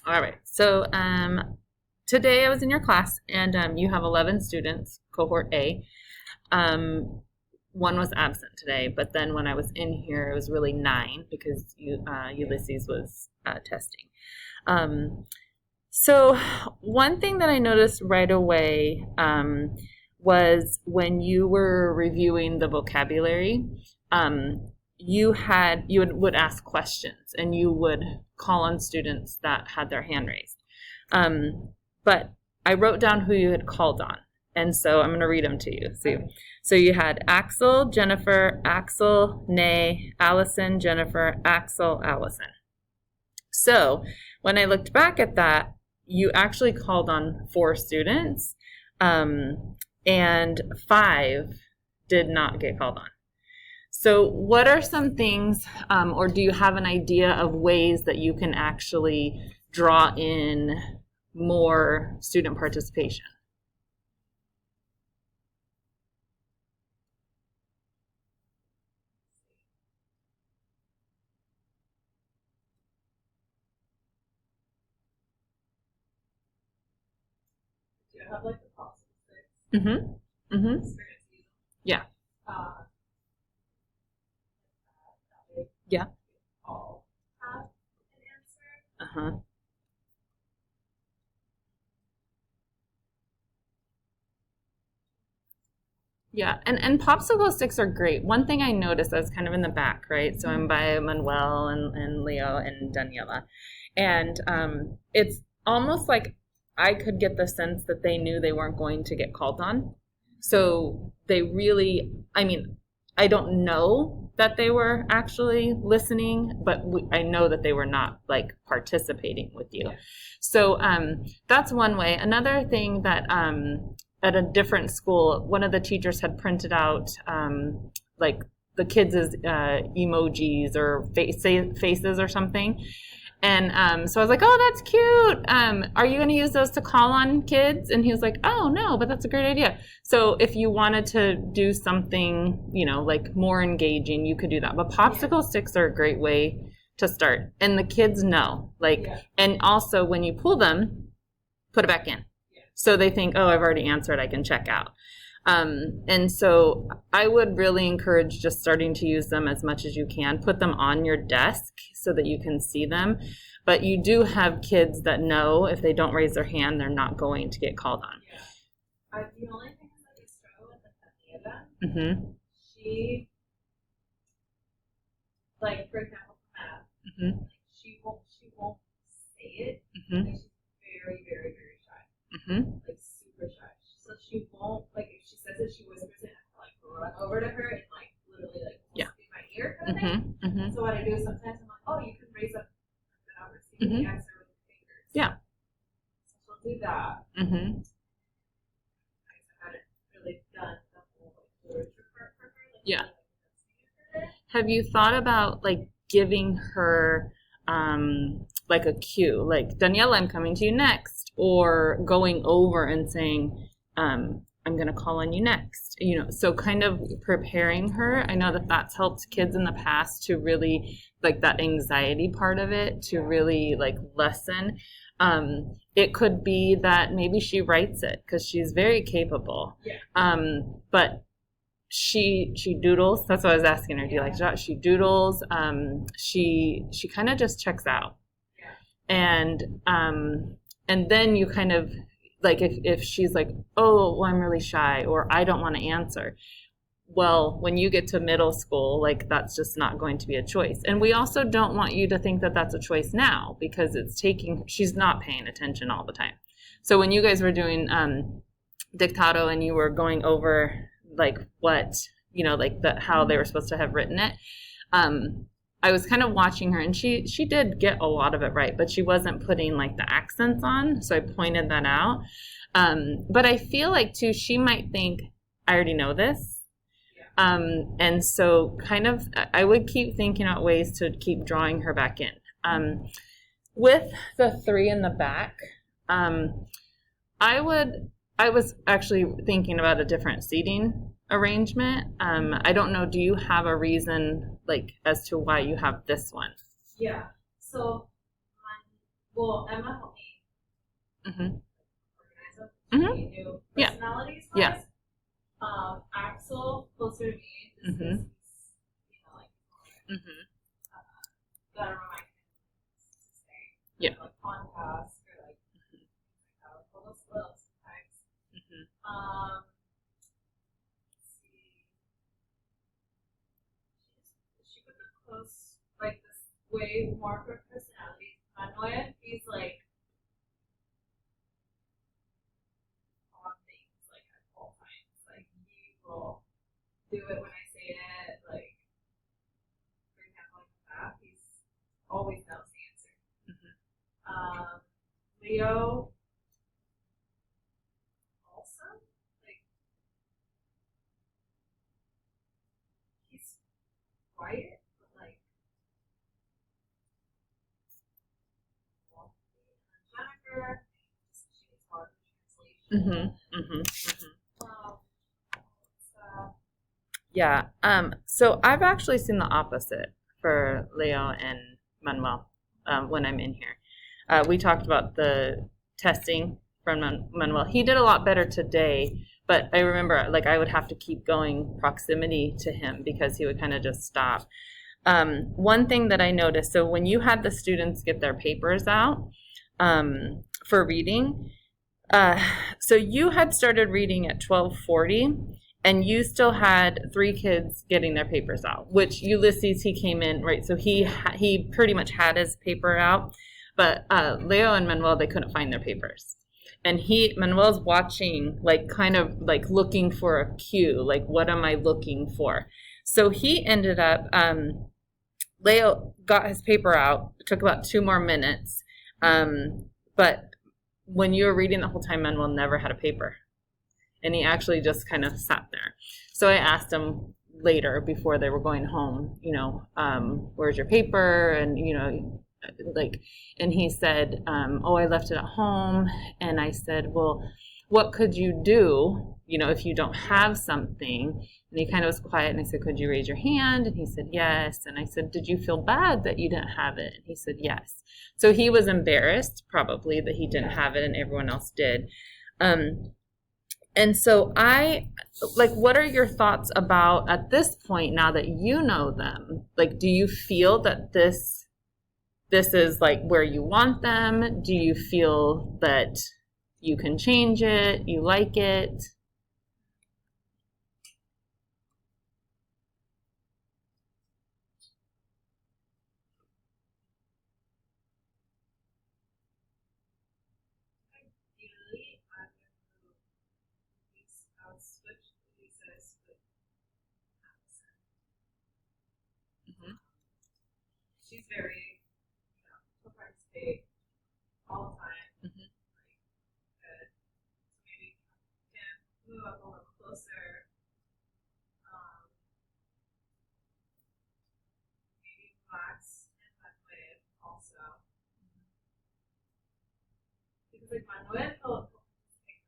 All right. So today I was in your class, and you have 11 students, cohort A. Um, one was absent today, but then when I was in here, it was really nine because Ulysses was testing. So one thing that I noticed right away was when you were reviewing the vocabulary, you would ask questions and you would call on students that had their hand raised. But I wrote down who you had called on, and so I'm going to read them to you. So you had Axel, Jennifer, Axel, Nay, Allison, Jennifer, Axel, Allison. So when I looked back at that, you actually called on 4 students, and 5 did not get called on. So what are some things, or do you have an idea of ways that you can actually draw in more student participation? Do you have like the possible six? Mm-hmm. Mm-hmm. Yeah. Yeah. All have an answer. Uh-huh. Yeah, and popsicle sticks are great. One thing I noticed, I was kind of in the back, right? So I'm by Manuel and Leo and Daniela. And it's almost like I could get the sense that they knew they weren't going to get called on. So they really, I mean, I don't know that they were actually listening, but I know that they were not like participating with you. So that's one way. Another thing that at a different school, one of the teachers had printed out like the kids' emojis or faces or something. And so I was like, oh, that's cute. Are you going to use those to call on kids? And he was like, oh, no, but that's a great idea. So if you wanted to do something, like more engaging, you could do that. But popsicle sticks are a great way to start. And the kids know. And also when you pull them, put it back in. So they think, oh, I've already answered, I can check out. And so I would really encourage just starting to use them as much as you can. Put them on your desk so that you can see them. But you do have kids that know if they don't raise their hand, they're not going to get called on. Yeah. The only thing that we struggle with at the event, she, like, for example, math, like, she won't say it. Like, she's very, very, very shy. Like, super shy. So she won't, like, if she says it, she whispers it, and I have to, like, run over to her and, like, literally, like, in my ear kind of thing. So what I do is sometimes I'm like, oh, you can raise up the number, so you can answer with your fingers. Yeah. So she'll do that. I haven't really done the whole, like, literature part for her. Like, Yeah. Like, have you thought about, like, giving her, like, a cue? Like, Daniela, I'm coming to you next. Or going over and saying, I'm going to call on you next. So kind of preparing her. I know that that's helped kids in the past to really, like, that anxiety part of it, to really, like, lessen. It could be that maybe she writes it because she's very capable. But she doodles. That's what I was asking her. Do you like to draw? She doodles. She kind of just checks out. And then you kind of, like, if she's like, oh, well, I'm really shy, or I don't want to answer. Well, when you get to middle school, like, that's just not going to be a choice. And we also don't want you to think that that's a choice now, because she's not paying attention all the time. So when you guys were doing dictato and you were going over, like, what, like how they were supposed to have written it, I was kind of watching her, and she did get a lot of it right, but she wasn't putting, like, the accents on, so I pointed that out. But I feel like, too, she might think, I already know this. And so kind of, I would keep thinking out ways to keep drawing her back in. With the 3 in the back, I was actually thinking about a different seating arrangement. I don't know, do you have a reason, like, as to why you have this one? Yeah. So well, Emma helped me Mm-hmm. organize them. Mm-hmm. We knew Yeah. personalities Yeah. wise. Axel, closer to me, just Mm-hmm. because he's, like, Mm-hmm. gotta remind him to stay. Yeah. Like, on task, or, like, a little slow sometimes. Mm-hmm. Let's see. She put them close, like, this way more for personality. Manuel, he's, like, on things, like, at all times. Like, he will do it when I say it. Like, for example, like that, he's always knows the answer. Mm-hmm. Leo, also, like, he's quiet, but, like, well, Jennifer, she's hard with translation. Mm-hmm. Mm-hmm. Um, Yeah. So I've actually seen the opposite for Leo and Manuel when I'm in here. We talked about the testing from Manuel. He did a lot better today, but I remember like I would have to keep going proximity to him because he would kind of just stop. One thing that I noticed, so when you had the students get their papers out for reading, so you had started reading at 12:40 and you still had 3 kids getting their papers out, which Ulysses, he came in, right? So he pretty much had his paper out, but Leo and Manuel, they couldn't find their papers. And Manuel's watching, like kind of like looking for a cue, like what am I looking for? So he ended up, Leo got his paper out. It took about 2 more minutes. But when you were reading the whole time, Manuel never had a paper. And he actually just kind of sat there. So I asked him later before they were going home, where's your paper? And, and he said, oh, I left it at home. And I said, well, what could you do, if you don't have something? And he kind of was quiet, and I said, could you raise your hand? And he said, yes. And I said, did you feel bad that you didn't have it? And he said, yes. So he was embarrassed, probably, that he didn't have it and everyone else did. And so what are your thoughts about, at this point, now that you know them, like, do you feel that this is like where you want them? Do you feel that you can change it? You like it? ideally, I would switch Lisa's with Allison. Mm-hmm. She's very, she'll participate all the time. Mm-hmm. Like, good. So maybe Kim, move up a little closer. Maybe Max and Manuel also. Because like Manuel will participate.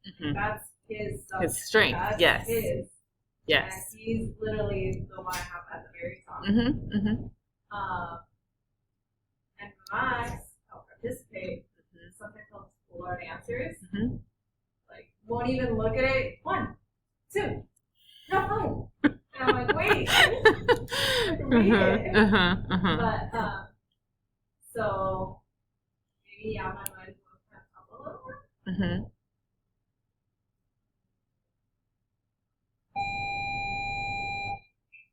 Mm-hmm. That's his subject. His strength, That's yes. his. Yes. And he's literally the one I have at the very top. Mm-hmm. Mm-hmm. And Max, he'll participate. Mm-hmm. Sometimes he'll pull out answers. Mm-hmm. Like, won't even look at it. 1, 2, have fun. And I'm like, wait. Read it. But, so, maybe Manuel will come up a little more. Mm-hmm.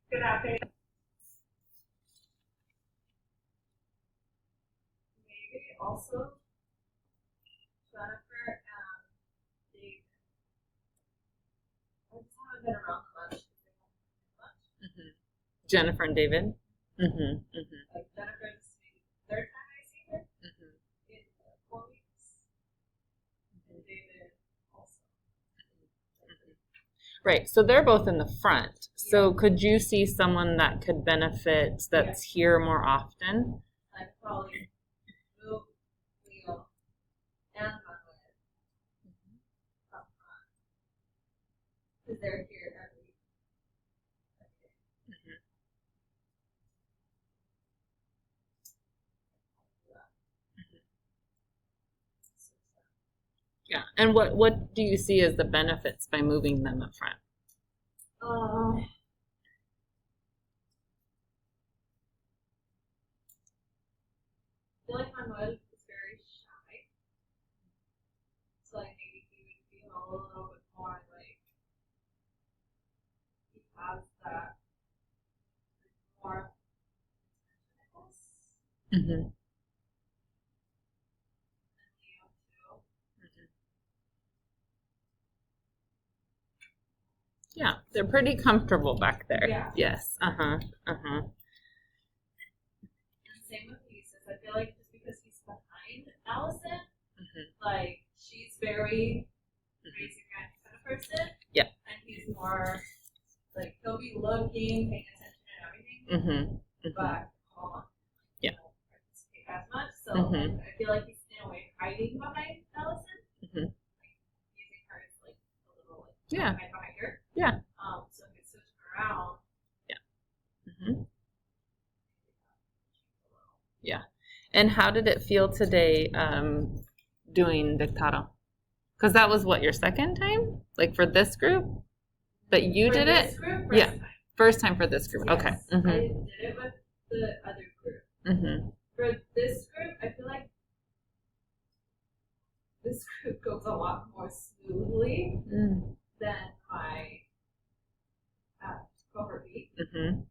Good afternoon. Maybe also Jennifer and Dave. I just haven't been around much. Mm-hmm. Jennifer and David. Mm-hmm. Mm-hmm. Like Jennifer's maybe the 3rd time I see her Mm-hmm. in 4 weeks. And David also. Right. So they're both in the front. So could you see someone that could benefit that's here more often? I'd probably move Leo and Manuel up front. Because they're here every day. Yeah. And what do you see as the benefits by moving them up front? I feel like Manuel is very shy, so like maybe he would feel a little bit more like he has that more attention, I guess, Mm-hmm. and Leo too. Yeah, they're pretty comfortable back there. Yeah. Yes. Uh-huh. Uh-huh. And same with Uses. I feel like just because he's behind Allison, Mm-hmm. like she's very raise your hand kind of person. Yeah. And he's more like he'll be looking, paying attention and everything, Mm-hmm. Mm-hmm. but Yeah. participate as much. So Mm-hmm. I feel like he's in a way hiding behind Allison. Mm-hmm. Like using her as like a little like Yeah. behind her. Yeah. So if it's switching around. Yeah. Mm-hmm. Yeah. And how did it feel today doing dictato? Because that was what, your second time? Like for this group? That you For did this it? group, Yeah. time. First time for this group. Yes, Okay. I Mm-hmm. did it with the other group. Mm-hmm. For this group, I feel like this group goes a lot more smoothly than my cohort B. Mm-hmm.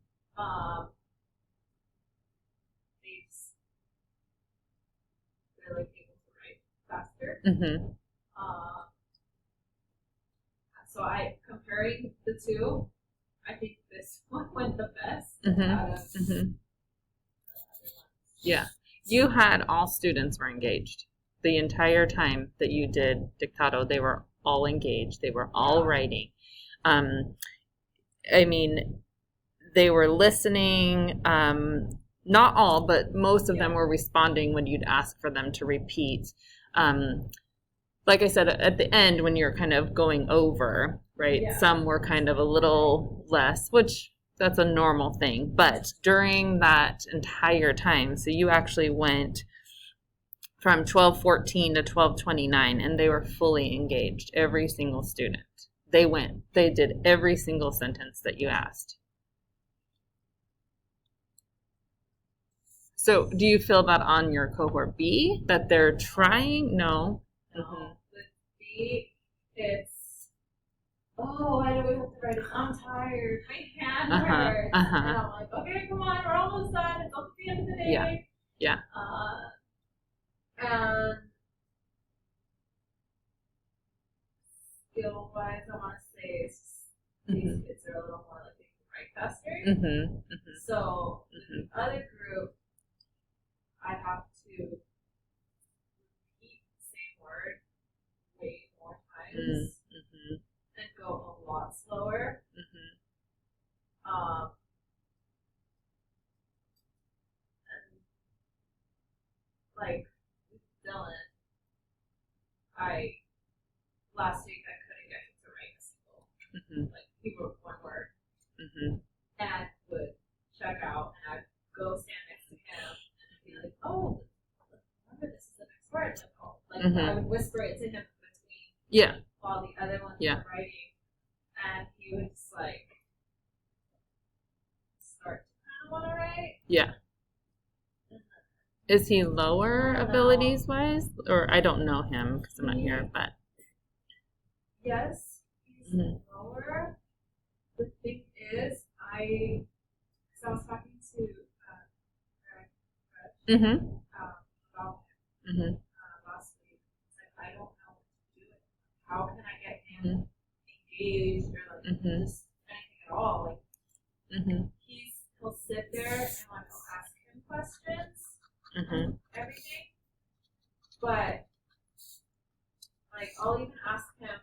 They're like able to write faster. Mm-hmm. So comparing the two, I think this one went the best Mm-hmm. out of Mm-hmm. the other ones. Yeah. You had all students were engaged. The entire time that you did dictato, they were all engaged. They were all writing. I mean, they were listening. Not all, but most of them were responding when you'd ask for them to repeat. Like I said, at the end, when you're kind of going over, right, some were kind of a little less, which that's a normal thing. But during that entire time, so you actually went from 12:14 to 12:29, and they were fully engaged, every single student. They did every single sentence that you asked. So do you feel that on your cohort B, that they're trying? No. No. With B, it's, oh, why do we have to write it? I'm tired. My hand hurts. And I'm like, okay, come on, we're almost done. It's almost the end of the day. Yeah. Yeah. And skill wise, I want to say it's just, these kids are a little more like they can write faster. Mm-hmm. Mm-hmm. So the other group, I have to repeat the same word way more times and go a lot slower. And like with Dylan, last week I couldn't get him to write a single like he wrote one word and would check out, and I'd go stand next to him and be like, oh, remember this is the next word. Like, oh, I would whisper it to him between while the other ones were writing, and he would just like start to kind of want to write. Yeah. Is he lower abilities wise, or I don't know him because I'm not here, but yes, he's lower. The thing is, because I was talking to Greg about him last week. It's like, I don't know what to do. How can I get him engaged or like just anything at all? Like he'll sit there and like I'll ask him questions and everything, but like I'll even ask him,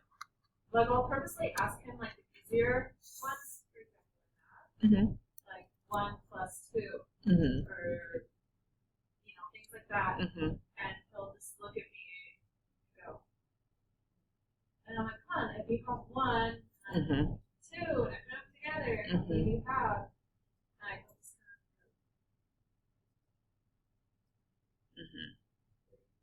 like I'll purposely ask him like the easier ones, for example, like 1 plus 2 or things like that, and he'll just look at me and go, and I'm like, come on, if you have 1 and 2 and I put them together, and you have